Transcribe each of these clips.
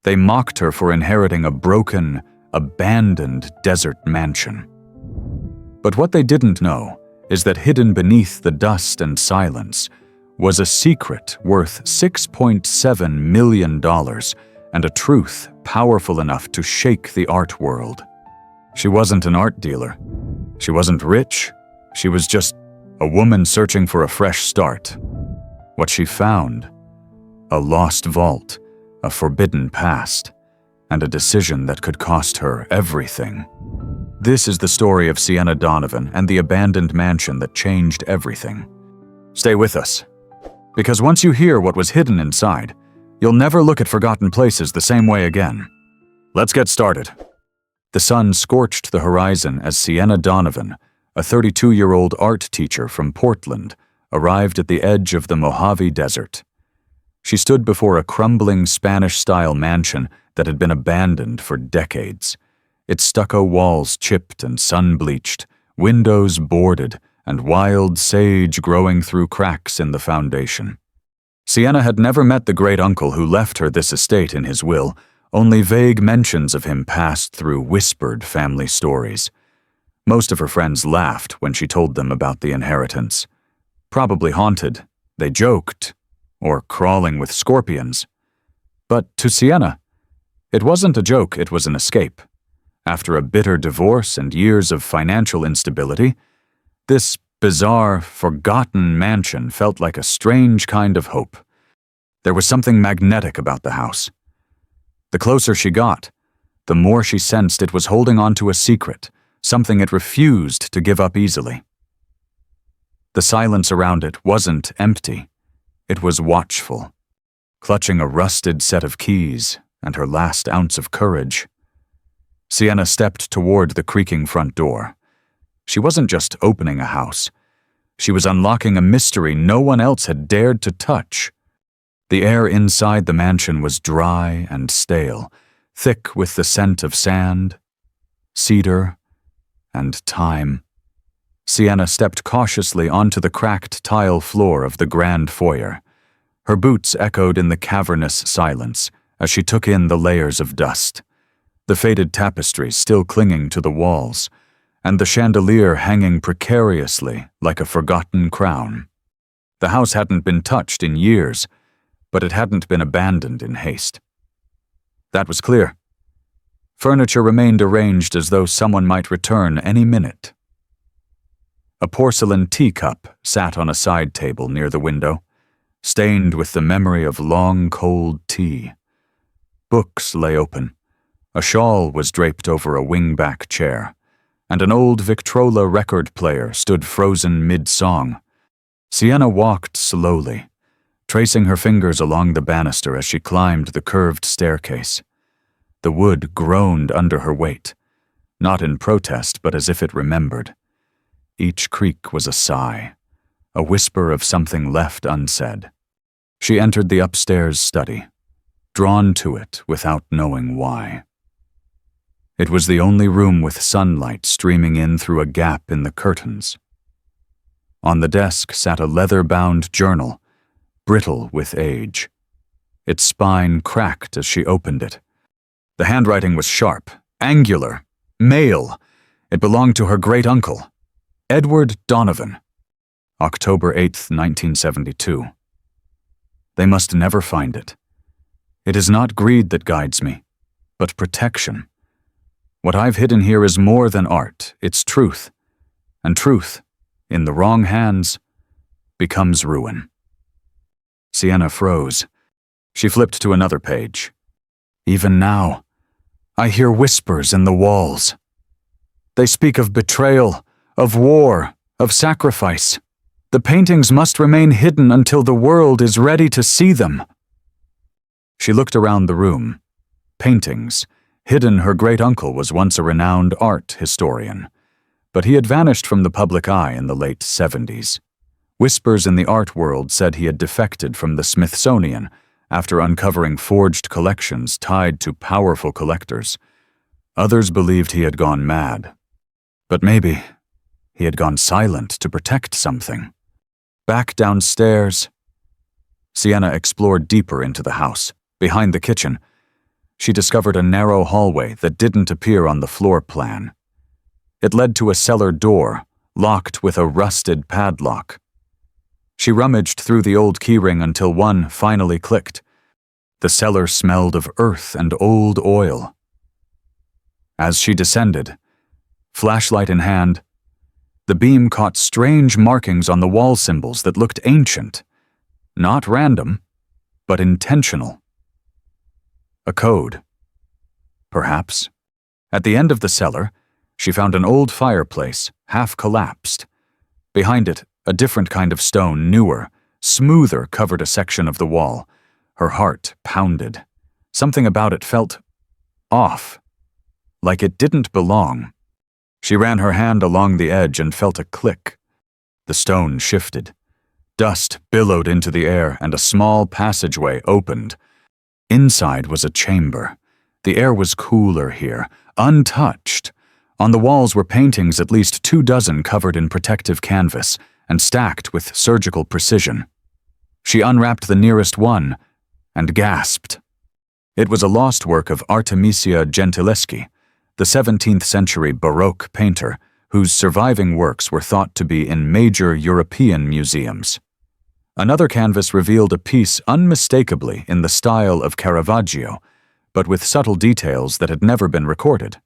They mocked her for inheriting a broken, abandoned desert mansion. But what they didn't know is that hidden beneath the dust and silence was a secret worth $6.7 million and a truth powerful enough to shake the art world. She wasn't an art dealer. She wasn't rich. She was just a woman searching for a fresh start. What she found: a lost vault, a forbidden past, and a decision that could cost her everything. This is the story of Sienna Donovan and the abandoned mansion that changed everything. Stay with us, because once you hear what was hidden inside, you'll never look at forgotten places the same way again. Let's get started. The sun scorched the horizon as Sienna Donovan, a 32-year-old art teacher from Portland, arrived at the edge of the Mojave Desert. She stood before a crumbling Spanish-style mansion that had been abandoned for decades. Its stucco walls chipped and sun-bleached, windows boarded, and wild sage growing through cracks in the foundation. Sienna had never met the great-uncle who left her this estate in his will. Only vague mentions of him passed through whispered family stories. Most of her friends laughed when she told them about the inheritance. Probably haunted, they joked, or crawling with scorpions. But to Sienna, it wasn't a joke, it was an escape. After a bitter divorce and years of financial instability, this bizarre, forgotten mansion felt like a strange kind of hope. There was something magnetic about the house. The closer she got, the more she sensed it was holding on to a secret, something it refused to give up easily. The silence around it wasn't empty. It was watchful, clutching a rusted set of keys and her last ounce of courage. Sienna stepped toward the creaking front door. She wasn't just opening a house. She was unlocking a mystery no one else had dared to touch. The air inside the mansion was dry and stale, thick with the scent of sand, cedar, and time. Sienna stepped cautiously onto the cracked tile floor of the grand foyer. Her boots echoed in the cavernous silence as she took in the layers of dust, the faded tapestries still clinging to the walls, and the chandelier hanging precariously like a forgotten crown. The house hadn't been touched in years, but it hadn't been abandoned in haste. That was clear. Furniture remained arranged as though someone might return any minute. A porcelain teacup sat on a side table near the window, stained with the memory of long, cold tea. Books lay open. A shawl was draped over a wing-back chair, and an old Victrola record player stood frozen mid-song. Sienna walked slowly, tracing her fingers along the banister as she climbed the curved staircase. The wood groaned under her weight, not in protest but as if it remembered. Each creak was a sigh, a whisper of something left unsaid. She entered the upstairs study, drawn to it without knowing why. It was the only room with sunlight streaming in through a gap in the curtains. On the desk sat a leather-bound journal, brittle with age. Its spine cracked as she opened it. The handwriting was sharp, angular, male. It belonged to her great-uncle, Edward Donovan. October 8th, 1972. They must never find it. It is not greed that guides me, but protection. What I've hidden here is more than art, it's truth. And truth, in the wrong hands, becomes ruin. Sienna froze. She flipped to another page. Even now, I hear whispers in the walls. They speak of betrayal, of war, of sacrifice. The paintings must remain hidden until the world is ready to see them. She looked around the room. Paintings. Hidden, her great-uncle was once a renowned art historian, but he had vanished from the public eye in the late 70s. Whispers in the art world said he had defected from the Smithsonian after uncovering forged collections tied to powerful collectors. Others believed he had gone mad. But maybe he had gone silent to protect something. Back downstairs, Sienna explored deeper into the house, behind the kitchen. she discovered a narrow hallway that didn't appear on the floor plan. It led to a cellar door, locked with a rusted padlock. She rummaged through the old keyring until one finally clicked. The cellar smelled of earth and old oil. As she descended, flashlight in hand, the beam caught strange markings on the wall symbols that looked ancient. Not random, but intentional. A code. Perhaps. At the end of the cellar, she found an old fireplace, half collapsed. Behind it, a different kind of stone, newer, smoother, covered a section of the wall. Her heart pounded. Something about it felt off, like it didn't belong. She ran her hand along the edge and felt a click. The stone shifted. Dust billowed into the air and a small passageway opened. Inside was a chamber. The air was cooler here, untouched. On the walls were paintings, at least 24 covered in protective canvas and stacked with surgical precision. She unwrapped the nearest one and gasped. It was a lost work of Artemisia Gentileschi, the 17th century Baroque painter whose surviving works were thought to be in major European museums. Another canvas revealed a piece unmistakably in the style of Caravaggio, but with subtle details that had never been recorded.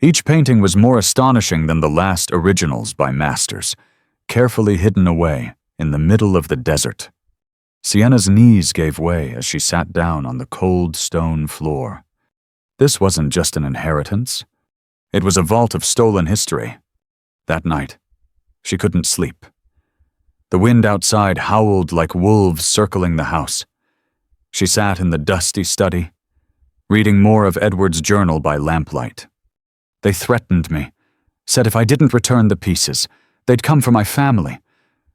Each painting was more astonishing than the last originals by masters, carefully hidden away in the middle of the desert. Sienna's knees gave way as she sat down on the cold stone floor. This wasn't just an inheritance. It was a vault of stolen history. That night, she couldn't sleep. The wind outside howled like wolves circling the house. She sat in the dusty study, reading more of Edward's journal by lamplight. They threatened me, said if I didn't return the pieces, they'd come for my family.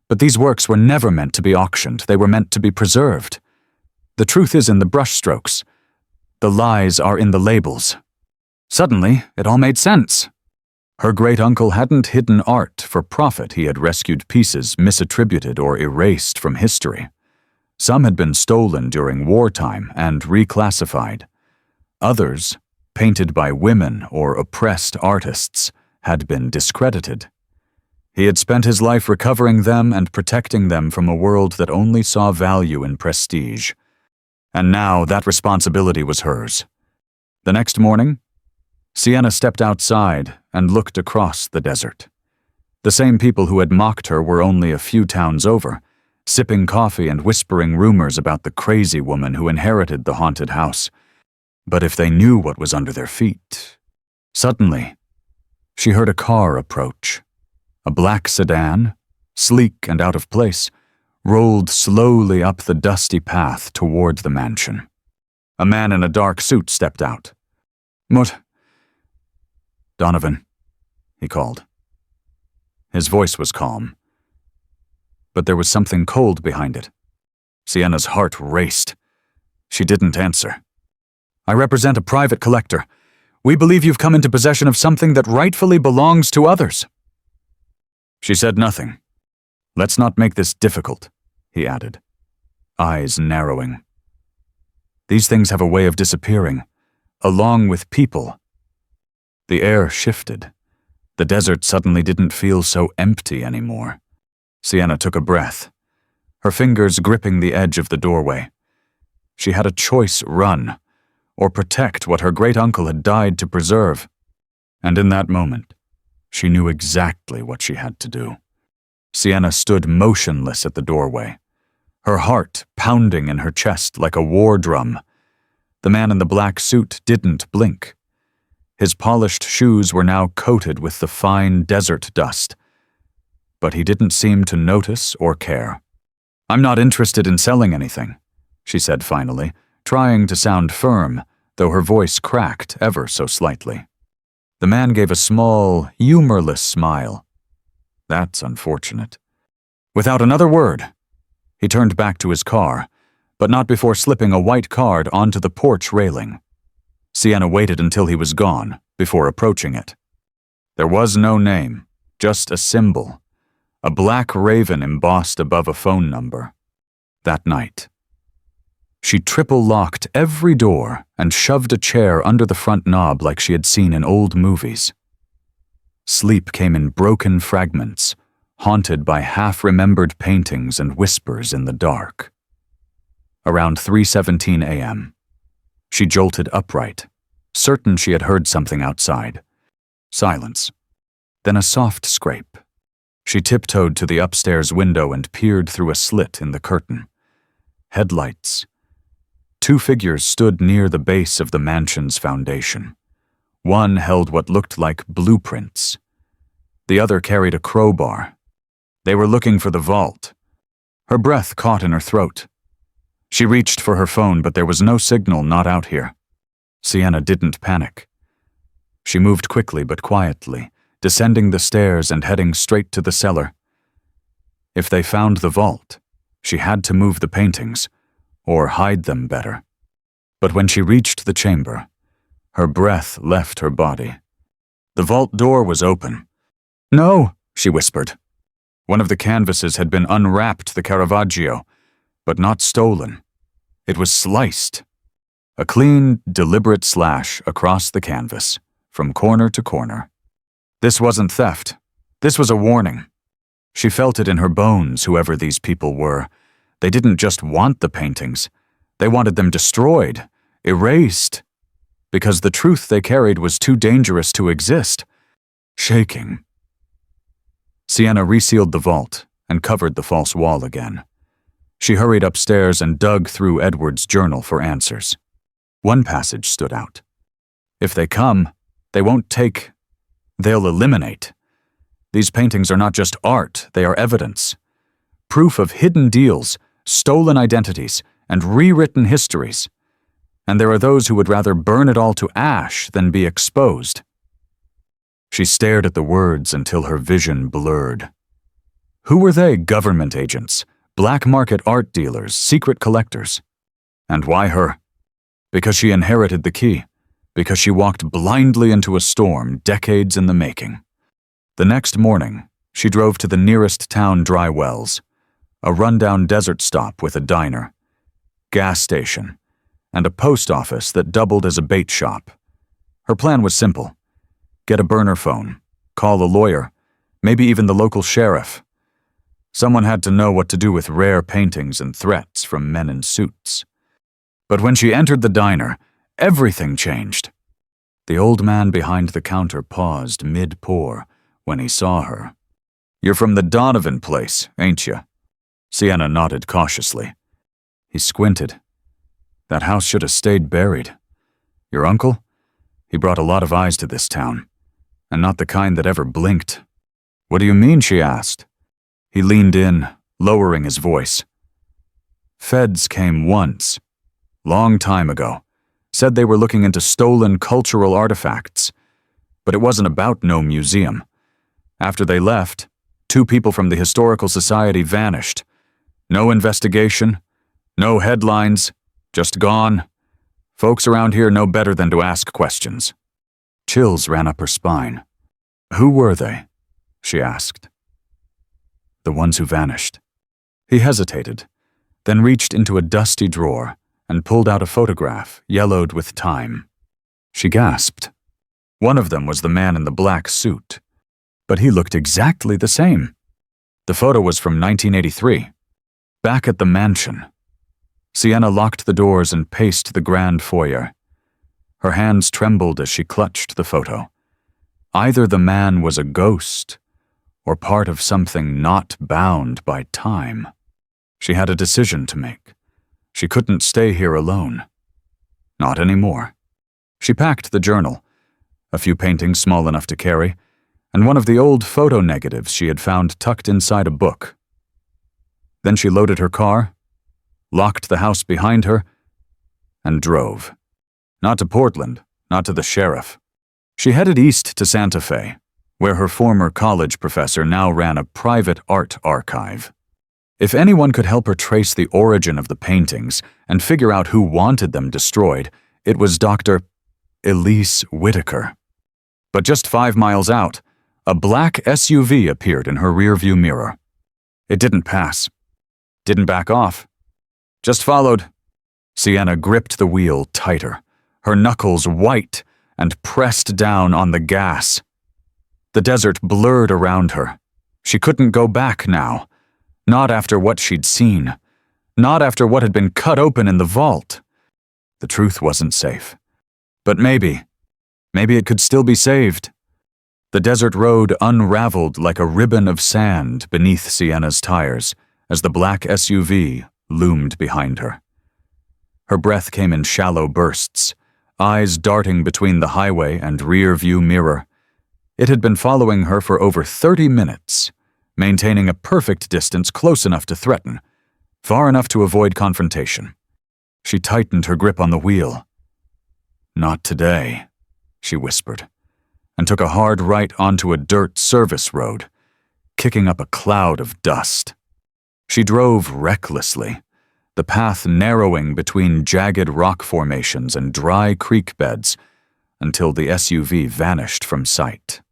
But these works were never meant to be auctioned. They were meant to be preserved. The truth is in the brushstrokes. The lies are in the labels. Suddenly, it all made sense. Her great-uncle hadn't hidden art for profit. He had rescued pieces misattributed or erased from history. Some had been stolen during wartime and reclassified. Others, painted by women or oppressed artists, had been discredited. He had spent his life recovering them and protecting them from a world that only saw value in prestige. And now that responsibility was hers. The next morning, Sienna stepped outside and looked across the desert. The same people who had mocked her were only a few towns over, sipping coffee and whispering rumors about the crazy woman who inherited the haunted house. But if they knew what was under their feet... Suddenly, she heard a car approach. A black sedan, sleek and out of place, rolled slowly up the dusty path toward the mansion. A man in a dark suit stepped out. Donovan, he called. His voice was calm, but there was something cold behind it. Sienna's heart raced. She didn't answer. I represent a private collector. We believe you've come into possession of something that rightfully belongs to others. She said nothing. Let's not make this difficult, he added, eyes narrowing. These things have a way of disappearing, along with people. The air shifted. The desert suddenly didn't feel so empty anymore. Sienna took a breath, her fingers gripping the edge of the doorway. She had a choice: run, or protect what her great-uncle had died to preserve. And in that moment, she knew exactly what she had to do. Sienna stood motionless at the doorway, her heart pounding in her chest like a war drum. The man in the black suit didn't blink. His polished shoes were now coated with the fine desert dust. But he didn't seem to notice or care. I'm not interested in selling anything, she said finally, trying to sound firm, though her voice cracked ever so slightly. The man gave a small, humorless smile. That's unfortunate. Without another word, he turned back to his car, but not before slipping a white card onto the porch railing. Sienna waited until he was gone before approaching it. There was no name, just a symbol, a black raven embossed above a phone number. That night, She triple-locked every door and shoved a chair under the front knob like she had seen in old movies. Sleep came in broken fragments, haunted by half-remembered paintings and whispers in the dark. Around 3:17 a.m., she jolted upright, certain she had heard something outside. Silence. Then a soft scrape. She tiptoed to the upstairs window and peered through a slit in the curtain. Headlights. 2 figures stood near the base of the mansion's foundation. One held what looked like blueprints. The other carried a crowbar. They were looking for the vault. Her breath caught in her throat. She reached for her phone, but there was no signal not out here. Sienna didn't panic. She moved quickly but quietly, descending the stairs and heading straight to the cellar. If they found the vault, she had to move the paintings, or hide them better. But when she reached the chamber, her breath left her body. The vault door was open. "No," she whispered. One of the canvases had been unwrapped, the Caravaggio, but not stolen. It was sliced. A clean, deliberate slash across the canvas, from corner to corner. This wasn't theft. This was a warning. She felt it in her bones, whoever these people were. They didn't just want the paintings. They wanted them destroyed, erased, because the truth they carried was too dangerous to exist. Shaking. Sienna resealed the vault and covered the false wall again. She hurried upstairs and dug through Edward's journal for answers. One passage stood out. If they come, they won't take, they'll eliminate. These paintings are not just art, they are evidence. Proof of hidden deals, stolen identities, and rewritten histories. And there are those who would rather burn it all to ash than be exposed. She stared at the words until her vision blurred. Who were they? Government agents, black market art dealers, secret collectors. And why her? Because she inherited the key. Because she walked blindly into a storm decades in the making. The next morning, she drove to the nearest town dry wells, a rundown desert stop with a diner, gas station, and a post office that doubled as a bait shop. Her plan was simple. Get a burner phone, call a lawyer, maybe even the local sheriff. Someone had to know what to do with rare paintings and threats from men in suits. But when she entered the diner, everything changed. The old man behind the counter paused mid-pour when he saw her. "You're from the Donovan place, ain't you?" Sienna nodded cautiously. He squinted. "That house should have stayed buried. Your uncle? He brought a lot of eyes to this town, and not the kind that ever blinked." "What do you mean?" she asked. He leaned in, lowering his voice. "Feds came once, long time ago, said they were looking into stolen cultural artifacts, but it wasn't about no museum. After they left, 2 people from the Historical Society vanished. No investigation, no headlines, just gone. Folks around here know better than to ask questions." Chills ran up her spine. "Who were they?" she asked. "The ones who vanished." He hesitated, then reached into a dusty drawer and pulled out a photograph, yellowed with time. She gasped. One of them was the man in the black suit, but he looked exactly the same. The photo was from 1983, back at the mansion. Sienna locked the doors and paced the grand foyer. Her hands trembled as she clutched the photo. Either the man was a ghost, or part of something not bound by time. She had a decision to make. She couldn't stay here alone. Not anymore. She packed the journal, a few paintings small enough to carry, and one of the old photo negatives she had found tucked inside a book. Then she loaded her car, locked the house behind her, and drove. Not to Portland, not to the sheriff. She headed east to Santa Fe, where her former college professor now ran a private art archive. If anyone could help her trace the origin of the paintings and figure out who wanted them destroyed, it was Dr. Elise Whitaker. But just 5 miles out, a black SUV appeared in her rearview mirror. It didn't pass. Didn't back off. Just followed. Sienna gripped the wheel tighter, her knuckles white, and pressed down on the gas. The desert blurred around her. She couldn't go back now. Not after what she'd seen. Not after what had been cut open in the vault. The truth wasn't safe. But maybe it could still be saved. The desert road unraveled like a ribbon of sand beneath Sienna's tires as the black SUV loomed behind her. Her breath came in shallow bursts, eyes darting between the highway and rear-view mirror. It had been following her for over 30 minutes, maintaining a perfect distance close enough to threaten, far enough to avoid confrontation. She tightened her grip on the wheel. "Not today," she whispered, and took a hard right onto a dirt service road, kicking up a cloud of dust. She drove recklessly, the path narrowing between jagged rock formations and dry creek beds until the SUV vanished from sight.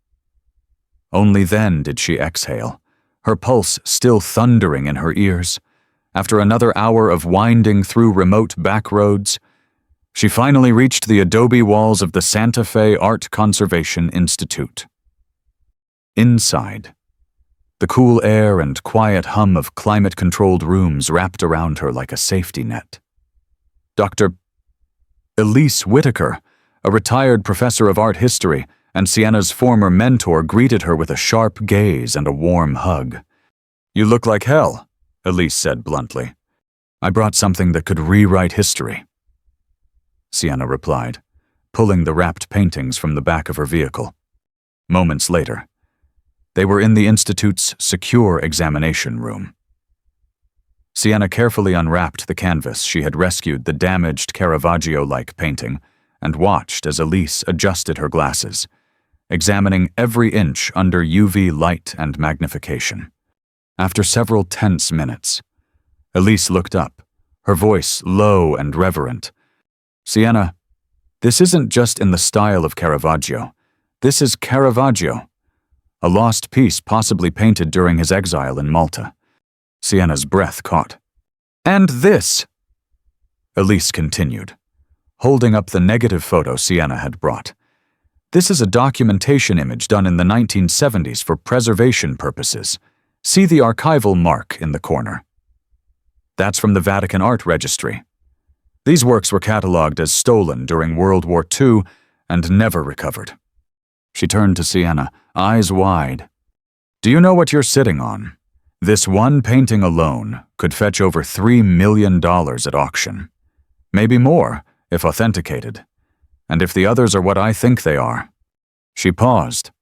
Only then did she exhale, her pulse still thundering in her ears. After another hour of winding through remote back roads, she finally reached the adobe walls of the Santa Fe Art Conservation Institute. Inside, the cool air and quiet hum of climate-controlled rooms wrapped around her like a safety net. Dr. Elise Whitaker, a retired professor of art history and Sienna's former mentor, greeted her with a sharp gaze and a warm hug. "You look like hell," Elise said bluntly. "I brought something that could rewrite history." Sienna replied, pulling the wrapped paintings from the back of her vehicle. Moments later, they were in the Institute's secure examination room. Sienna carefully unwrapped the canvas she had rescued the damaged Caravaggio-like painting and watched as Elise adjusted her glasses, examining every inch under UV light and magnification. After several tense minutes, Elise looked up, her voice low and reverent. "Sienna, this isn't just in the style of Caravaggio. This is Caravaggio, a lost piece possibly painted during his exile in Malta." Sienna's breath caught. "And this," Elise continued, holding up the negative photo Sienna had brought. "This is a documentation image done in the 1970s for preservation purposes. See the archival mark in the corner. That's from the Vatican Art Registry. These works were catalogued as stolen during World War II and never recovered." She turned to Sienna, eyes wide. "Do you know what you're sitting on? This one painting alone could fetch over $3 million at auction. Maybe more, if authenticated. And if the others are what I think they are." She paused.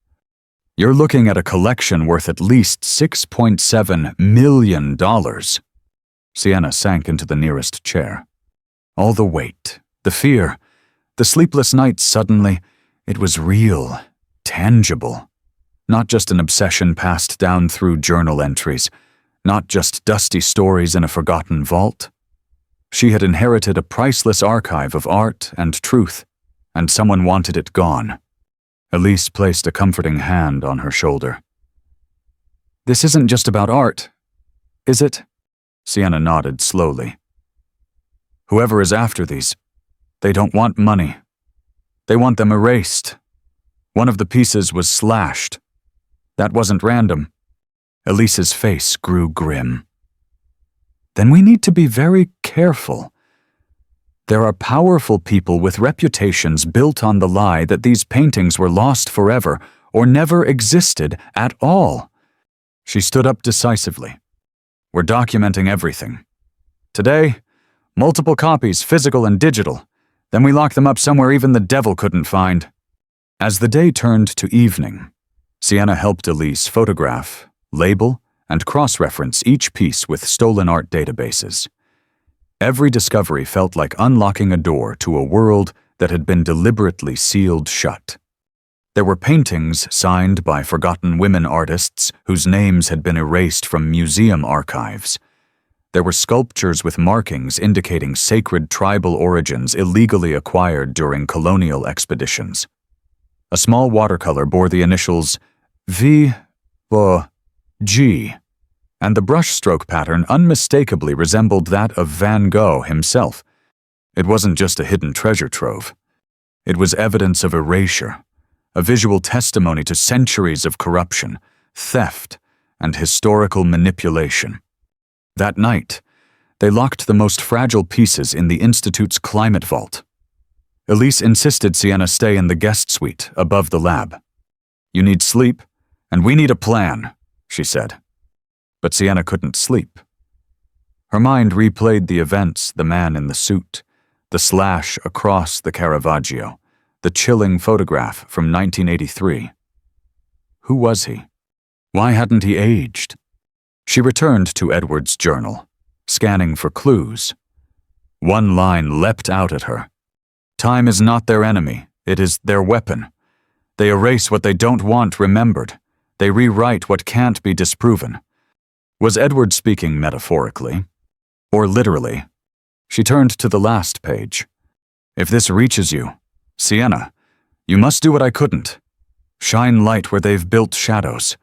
"You're looking at a collection worth at least $6.7 million. Sienna sank into the nearest chair. All the weight, the fear, the sleepless nights suddenly, it was real, tangible. Not just an obsession passed down through journal entries, not just dusty stories in a forgotten vault. She had inherited a priceless archive of art and truth, and someone wanted it gone. Elise placed a comforting hand on her shoulder. "This isn't just about art, is it?" Sienna nodded slowly. "Whoever is after these, they don't want money. They want them erased. One of the pieces was slashed. That wasn't random." Elise's face grew grim. "Then we need to be very careful. There are powerful people with reputations built on the lie that these paintings were lost forever or never existed at all." She stood up decisively. "We're documenting everything. Today, multiple copies, physical and digital. Then we lock them up somewhere even the devil couldn't find." As the day turned to evening, Sienna helped Elise photograph, label, and cross-reference each piece with stolen art databases. Every discovery felt like unlocking a door to a world that had been deliberately sealed shut. There were paintings signed by forgotten women artists whose names had been erased from museum archives. There were sculptures with markings indicating sacred tribal origins illegally acquired during colonial expeditions. A small watercolor bore the initials V.G., and the brushstroke pattern unmistakably resembled that of Van Gogh himself. It wasn't just a hidden treasure trove. It was evidence of erasure, a visual testimony to centuries of corruption, theft, and historical manipulation. That night, they locked the most fragile pieces in the Institute's climate vault. Elise insisted Sienna stay in the guest suite above the lab. "You need sleep, and we need a plan," she said. But Sienna couldn't sleep. Her mind replayed the events, the man in the suit, the slash across the Caravaggio, the chilling photograph from 1983. Who was he? Why hadn't he aged? She returned to Edward's journal, scanning for clues. One line leapt out at her. "Time is not their enemy, it is their weapon. They erase what they don't want remembered. They rewrite what can't be disproven." Was Edward speaking metaphorically? Or literally? She turned to the last page. "If this reaches you, Sienna, you must do what I couldn't. Shine light where they've built shadows.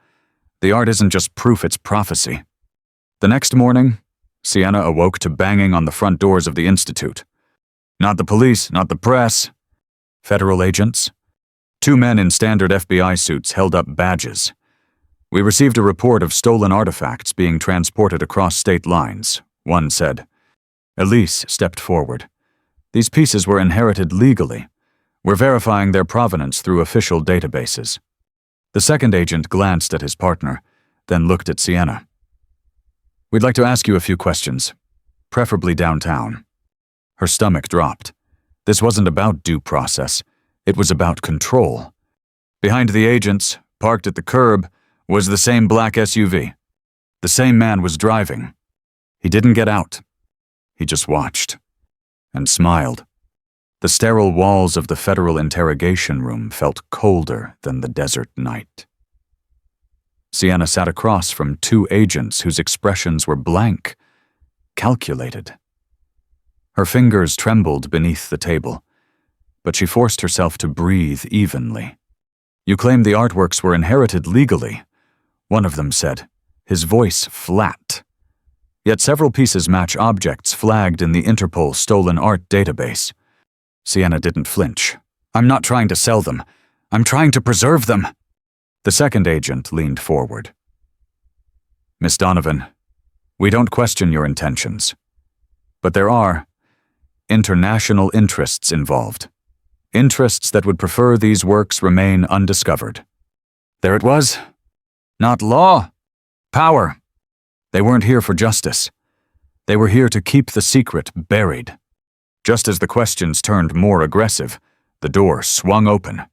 The art isn't just proof, it's prophecy." The next morning, Sienna awoke to banging on the front doors of the Institute. Not the police, not the press. Federal agents. 2 men in standard FBI suits held up badges. "We received a report of stolen artifacts being transported across state lines," one said. Elise stepped forward. "These pieces were inherited legally. We're verifying their provenance through official databases." The second agent glanced at his partner, then looked at Sienna. "We'd like to ask you a few questions, preferably downtown." Her stomach dropped. This wasn't about due process. It was about control. Behind the agents, parked at the curb, was the same black SUV. The same man was driving. He didn't get out. He just watched. And smiled. The sterile walls of the federal interrogation room felt colder than the desert night. Sienna sat across from 2 agents whose expressions were blank, calculated. Her fingers trembled beneath the table, but she forced herself to breathe evenly. "You claim the artworks were inherited legally," one of them said, his voice flat. "Yet several pieces match objects flagged in the Interpol Stolen Art database." Sienna didn't flinch. "I'm not trying to sell them. I'm trying to preserve them." The second agent leaned forward. "Miss Donovan, we don't question your intentions. But there are international interests involved. Interests that would prefer these works remain undiscovered." There it was. Not law. Power. They weren't here for justice. They were here to keep the secret buried. Just as the questions turned more aggressive, the door swung open.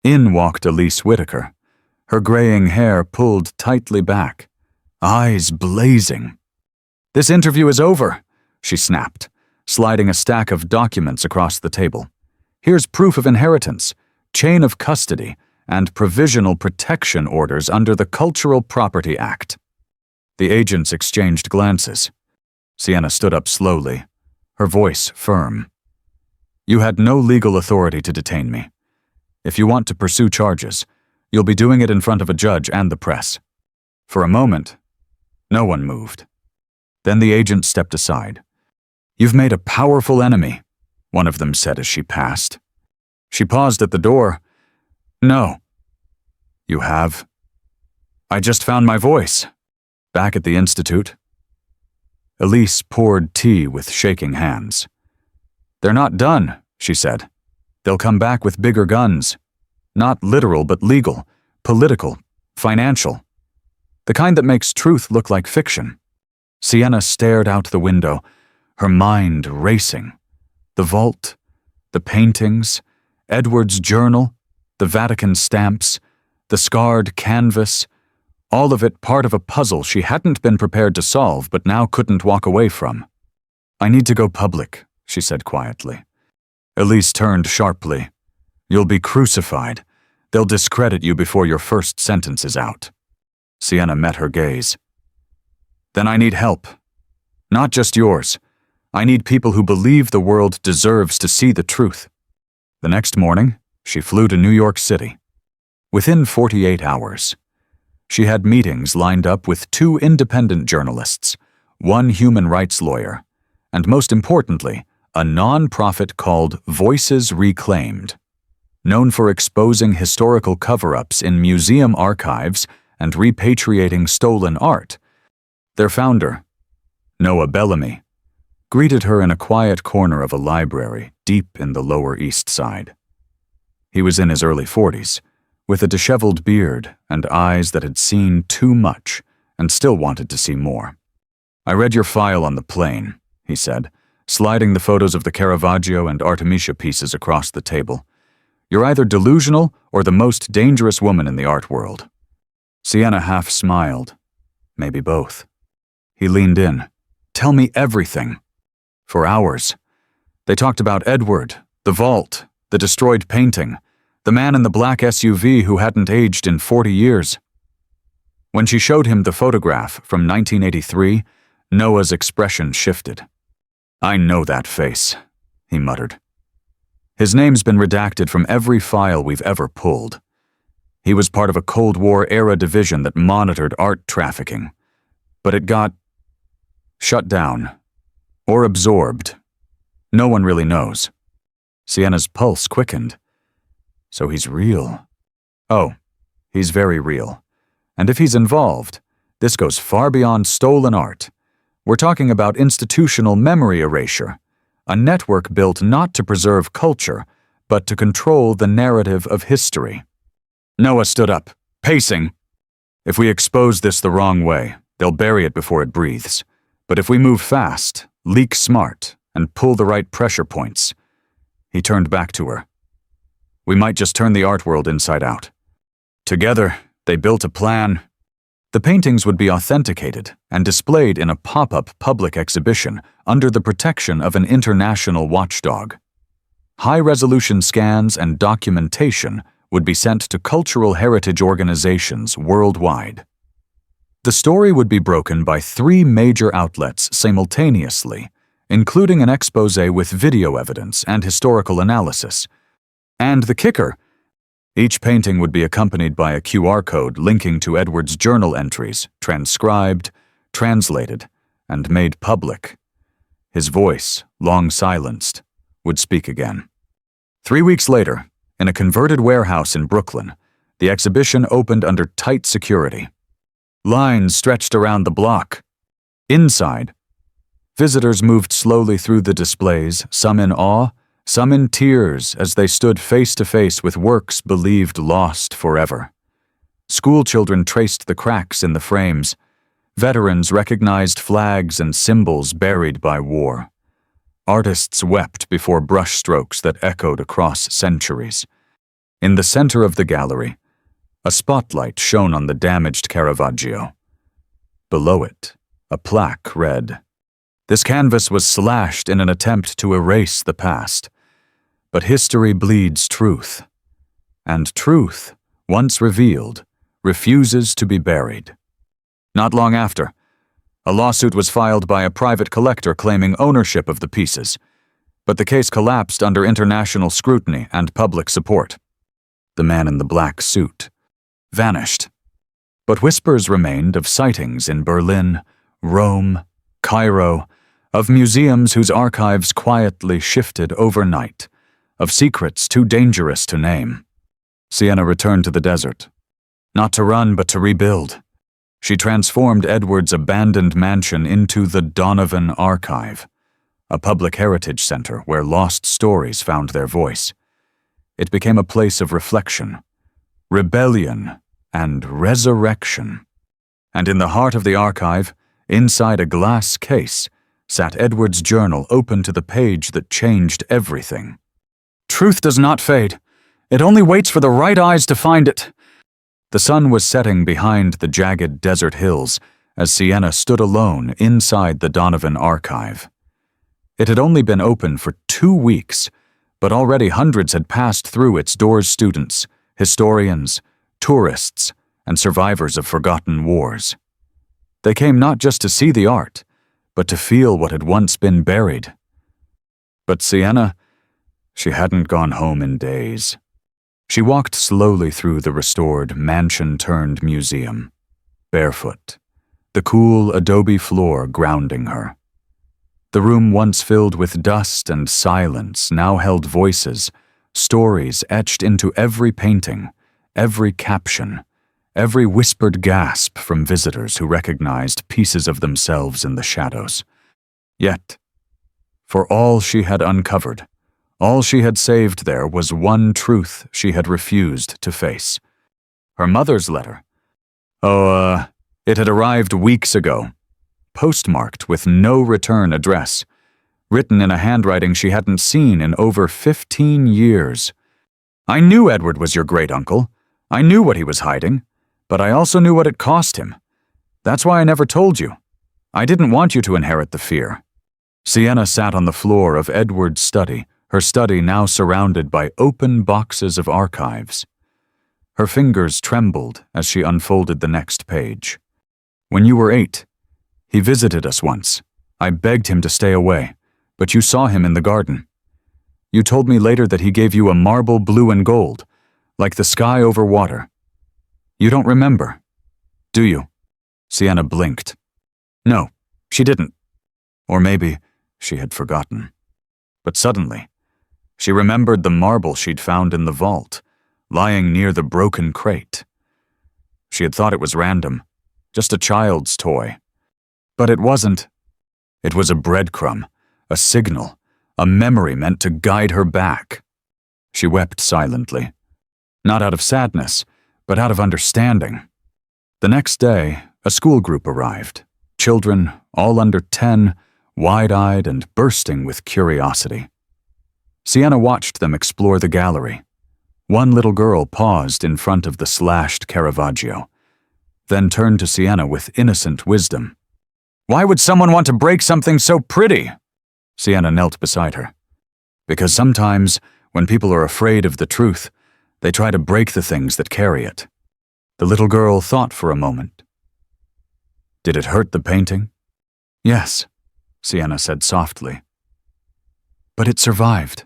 In walked Elise Whitaker, her graying hair pulled tightly back, eyes blazing. "This interview is over," she snapped, sliding a stack of documents across the table. "Here's proof of inheritance, chain of custody, and provisional protection orders under the Cultural Property Act." The agents exchanged glances. Sienna stood up slowly, her voice firm. "You had no legal authority to detain me. If you want to pursue charges, you'll be doing it in front of a judge and the press." For a moment, no one moved. Then the agent stepped aside. "You've made a powerful enemy," one of them said as she passed. She paused at the door. "No." "You have?" "I just found my voice. Back at the Institute." Elise poured tea with shaking hands. "They're not done," she said. "They'll come back with bigger guns. Not literal, but legal, political, financial. The kind that makes truth look like fiction." Sienna stared out the window, her mind racing. The vault, the paintings, Edward's journal, the Vatican stamps, the scarred canvas, all of it part of a puzzle she hadn't been prepared to solve but now couldn't walk away from. "I need to go public," she said quietly. Elise turned sharply. "You'll be crucified. They'll discredit you before your first sentence is out." Sienna met her gaze. "Then I need help. Not just yours. I need people who believe the world deserves to see the truth." The next morning, she flew to New York City. Within 48 hours, she had meetings lined up with 2 independent journalists, 1 human rights lawyer, and most importantly, a non-profit called Voices Reclaimed, known for exposing historical cover-ups in museum archives and repatriating stolen art. Their founder, Noah Bellamy, greeted her in a quiet corner of a library deep in the Lower East Side. He was in his early 40s, with a disheveled beard and eyes that had seen too much and still wanted to see more. "I read your file on the plane," he said, sliding the photos of the Caravaggio and Artemisia pieces across the table. "You're either delusional or the most dangerous woman in the art world." Sienna half smiled. Maybe both. He leaned in. "Tell me everything." For hours. They talked about Edward, the vault, the destroyed painting, the man in the black SUV who hadn't aged in 40 years. When she showed him the photograph from 1983, Noah's expression shifted. "I know that face," he muttered. "His name's been redacted from every file we've ever pulled. He was part of a Cold War-era division that monitored art trafficking. But it got shut down. Or absorbed. No one really knows." Sienna's pulse quickened. "So he's real." "Oh, he's very real. And if he's involved, this goes far beyond stolen art. We're talking about institutional memory erasure, a network built not to preserve culture, but to control the narrative of history." Noah stood up, pacing. "If we expose this the wrong way, they'll bury it before it breathes. But if we move fast, leak smart, and pull the right pressure points," he turned back to her, "we might just turn the art world inside out." Together, they built a plan. The paintings would be authenticated and displayed in a pop-up public exhibition under the protection of an international watchdog. High-resolution scans and documentation would be sent to cultural heritage organizations worldwide. The story would be broken by 3 major outlets simultaneously, including an exposé with video evidence and historical analysis. And the kicker, each painting would be accompanied by a QR code linking to Edward's journal entries, transcribed, translated, and made public. His voice, long silenced, would speak again. 3 weeks later, in a converted warehouse in Brooklyn, the exhibition opened under tight security. Lines stretched around the block. Inside, visitors moved slowly through the displays, some in awe, some in tears as they stood face to face with works believed lost forever. Schoolchildren traced the cracks in the frames. Veterans recognized flags and symbols buried by war. Artists wept before brushstrokes that echoed across centuries. In the center of the gallery, a spotlight shone on the damaged Caravaggio. Below it, a plaque read, "This canvas was slashed in an attempt to erase the past. But history bleeds truth. And truth, once revealed, refuses to be buried." Not long after, a lawsuit was filed by a private collector claiming ownership of the pieces, but the case collapsed under international scrutiny and public support. The man in the black suit vanished. But whispers remained of sightings in Berlin, Rome, Cairo, of museums whose archives quietly shifted overnight, of secrets too dangerous to name. Sienna returned to the desert. Not to run, but to rebuild. She transformed Edward's abandoned mansion into the Donovan Archive, a public heritage center where lost stories found their voice. It became a place of reflection, rebellion, and resurrection. And in the heart of the archive, inside a glass case, sat Edward's journal open to the page that changed everything. "Truth does not fade. It only waits for the right eyes to find it." The sun was setting behind the jagged desert hills as Sienna stood alone inside the Donovan Archive. It had only been open for 2 weeks, but already hundreds had passed through its doors: students, historians, tourists, and survivors of forgotten wars. They came not just to see the art, but to feel what had once been buried. But Sienna, she hadn't gone home in days. She walked slowly through the restored, mansion-turned museum, barefoot, the cool adobe floor grounding her. The room once filled with dust and silence now held voices, stories etched into every painting, every caption, every whispered gasp from visitors who recognized pieces of themselves in the shadows. Yet, for all she had uncovered, all she had saved there was one truth she had refused to face. Her mother's letter. It had arrived weeks ago, postmarked with no return address, written in a handwriting she hadn't seen in over 15 years. I knew Edward was your great-uncle. I knew what he was hiding, but I also knew what it cost him. That's why I never told you. I didn't want you to inherit the fear. Sienna sat on the floor of Edward's study, her study now surrounded by open boxes of archives. Her fingers trembled as she unfolded the next page. When you were 8, he visited us once. I begged him to stay away, but you saw him in the garden. You told me later that he gave you a marble blue and gold, like the sky over water. You don't remember, do you? Sienna blinked. No, she didn't. Or maybe she had forgotten. But suddenly, she remembered the marble she'd found in the vault, lying near the broken crate. She had thought it was random, just a child's toy. But it wasn't. It was a breadcrumb, a signal, a memory meant to guide her back. She wept silently, not out of sadness, but out of understanding. The next day, a school group arrived, children, all under 10, wide-eyed and bursting with curiosity. Sienna watched them explore the gallery. One little girl paused in front of the slashed Caravaggio, then turned to Sienna with innocent wisdom. Why would someone want to break something so pretty? Sienna knelt beside her. Because sometimes, when people are afraid of the truth, they try to break the things that carry it. The little girl thought for a moment. Did it hurt the painting? Yes, Sienna said softly. But it survived.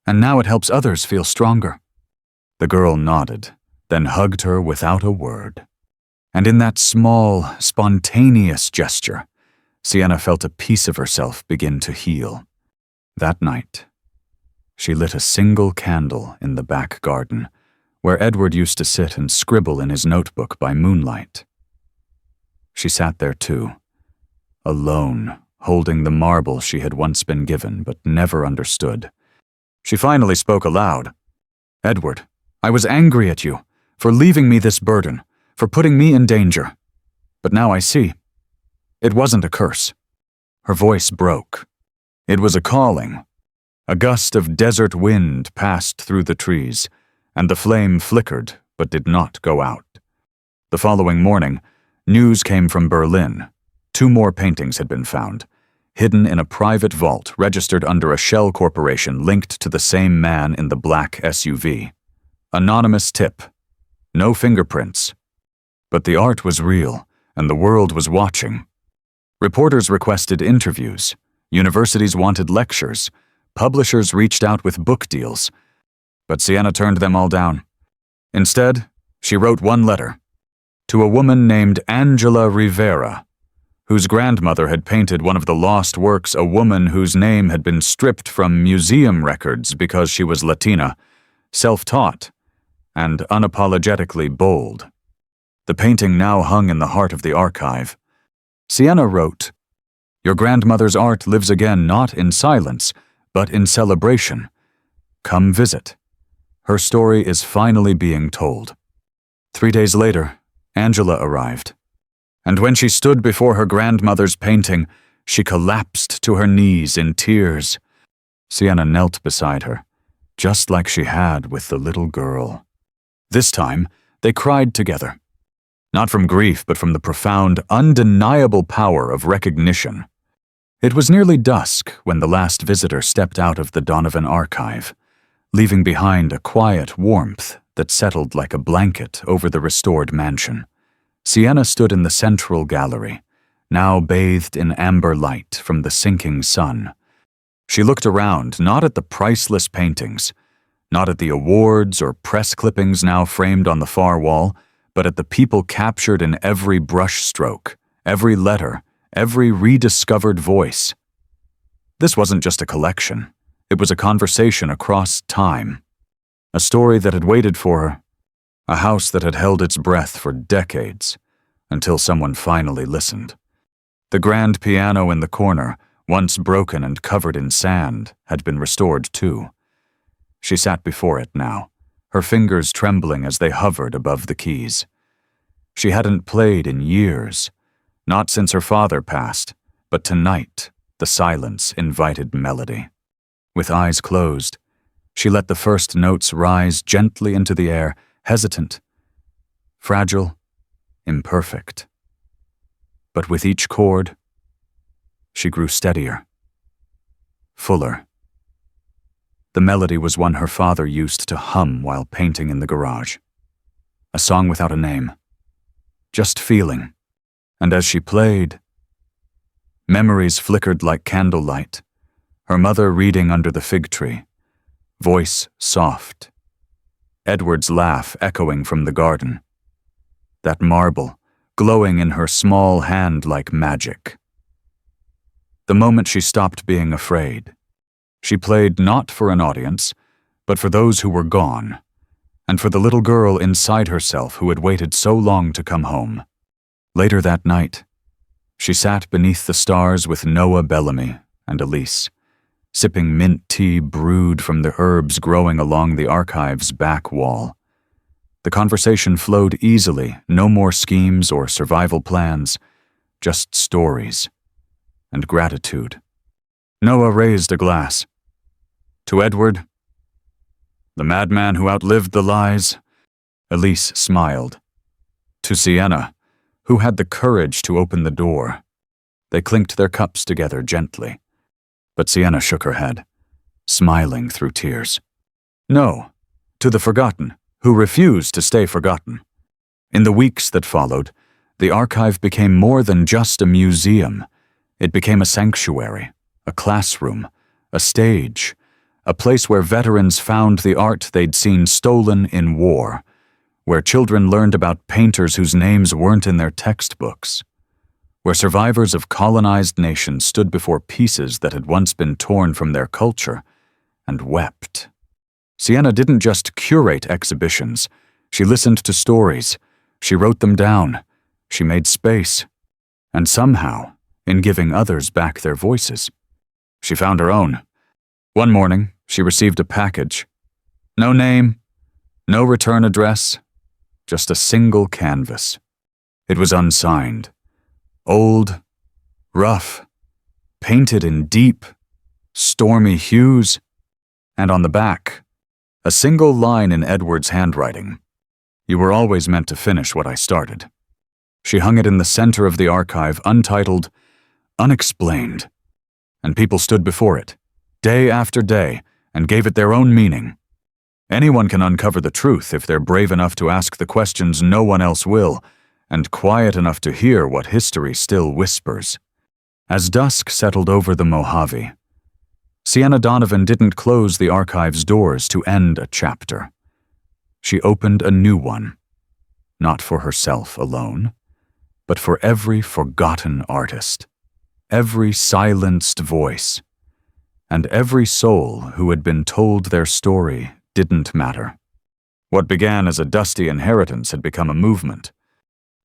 And now it helps others feel stronger. The girl nodded, then hugged her without a word. And in that small, spontaneous gesture, Sienna felt a piece of herself begin to heal. That night, she lit a single candle in the back garden, where Edward used to sit and scribble in his notebook by moonlight. She sat there too, alone, holding the marble she had once been given but never understood. She finally spoke aloud. Edward, I was angry at you, for leaving me this burden, for putting me in danger. But now I see. It wasn't a curse. Her voice broke. It was a calling. A gust of desert wind passed through the trees, and the flame flickered but did not go out. The following morning, news came from Berlin. 2 more paintings had been found, hidden in a private vault registered under a shell corporation linked to the same man in the black SUV. Anonymous tip. No fingerprints. But the art was real, and the world was watching. Reporters requested interviews. Universities wanted lectures. Publishers reached out with book deals. But Sienna turned them all down. Instead, she wrote one letter. To a woman named Angela Rivera, whose grandmother had painted one of the lost works, a woman whose name had been stripped from museum records because she was Latina, self-taught, and unapologetically bold. The painting now hung in the heart of the archive. Sienna wrote, Your grandmother's art lives again not in silence, but in celebration. Come visit. Her story is finally being told. 3 days later, Angela arrived. And when she stood before her grandmother's painting, she collapsed to her knees in tears. Sienna knelt beside her, just like she had with the little girl. This time, they cried together. Not from grief, but from the profound, undeniable power of recognition. It was nearly dusk when the last visitor stepped out of the Donovan archive, leaving behind a quiet warmth that settled like a blanket over the restored mansion. Sienna stood in the central gallery, now bathed in amber light from the sinking sun. She looked around, not at the priceless paintings, not at the awards or press clippings now framed on the far wall, but at the people captured in every brushstroke, every letter, every rediscovered voice. This wasn't just a collection. It was a conversation across time. A story that had waited for her. A house that had held its breath for decades, until someone finally listened. The grand piano in the corner, once broken and covered in sand, had been restored too. She sat before it now, her fingers trembling as they hovered above the keys. She hadn't played in years, not since her father passed, but tonight the silence invited melody. With eyes closed, she let the first notes rise gently into the air, hesitant, fragile, imperfect. But with each chord, she grew steadier, fuller. The melody was one her father used to hum while painting in the garage. A song without a name, just feeling. And as she played, memories flickered like candlelight, her mother reading under the fig tree, voice soft, Edward's laugh echoing from the garden, that marble glowing in her small hand like magic. The moment she stopped being afraid, she played not for an audience, but for those who were gone, and for the little girl inside herself who had waited so long to come home. Later that night, she sat beneath the stars with Noah Bellamy and Elise, sipping mint tea brewed from the herbs growing along the archive's back wall. The conversation flowed easily, no more schemes or survival plans, just stories and gratitude. Noah raised a glass. To Edward, the madman who outlived the lies. Elise smiled. To Sienna, who had the courage to open the door. They clinked their cups together gently. But Sienna shook her head, smiling through tears. No, to the forgotten, who refused to stay forgotten. In the weeks that followed, the archive became more than just a museum. It became a sanctuary, a classroom, a stage, a place where veterans found the art they'd seen stolen in war, where children learned about painters whose names weren't in their textbooks, where survivors of colonized nations stood before pieces that had once been torn from their culture and wept. Sienna didn't just curate exhibitions. She listened to stories. She wrote them down. She made space. And somehow, in giving others back their voices, she found her own. One morning, she received a package. No name, no return address, just a single canvas. It was unsigned. Old, rough, painted in deep, stormy hues, and on the back, a single line in Edward's handwriting. You were always meant to finish what I started. She hung it in the center of the archive, untitled, unexplained, and people stood before it, day after day, and gave it their own meaning. Anyone can uncover the truth if they're brave enough to ask the questions no one else will, and quiet enough to hear what history still whispers. As dusk settled over the Mojave, Sienna Donovan didn't close the archive's doors to end a chapter. She opened a new one, not for herself alone, but for every forgotten artist, every silenced voice, and every soul who had been told their story didn't matter. What began as a dusty inheritance had become a movement.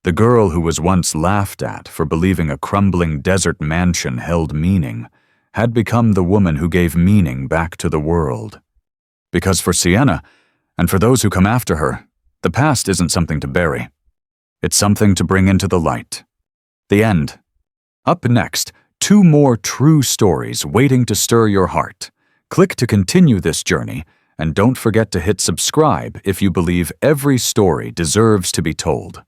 The girl who was once laughed at for believing a crumbling desert mansion held meaning had become the woman who gave meaning back to the world. Because for Sienna, and for those who come after her, the past isn't something to bury. It's something to bring into the light. The end. Up next, 2 more true stories waiting to stir your heart. Click to continue this journey, and don't forget to hit subscribe if you believe every story deserves to be told.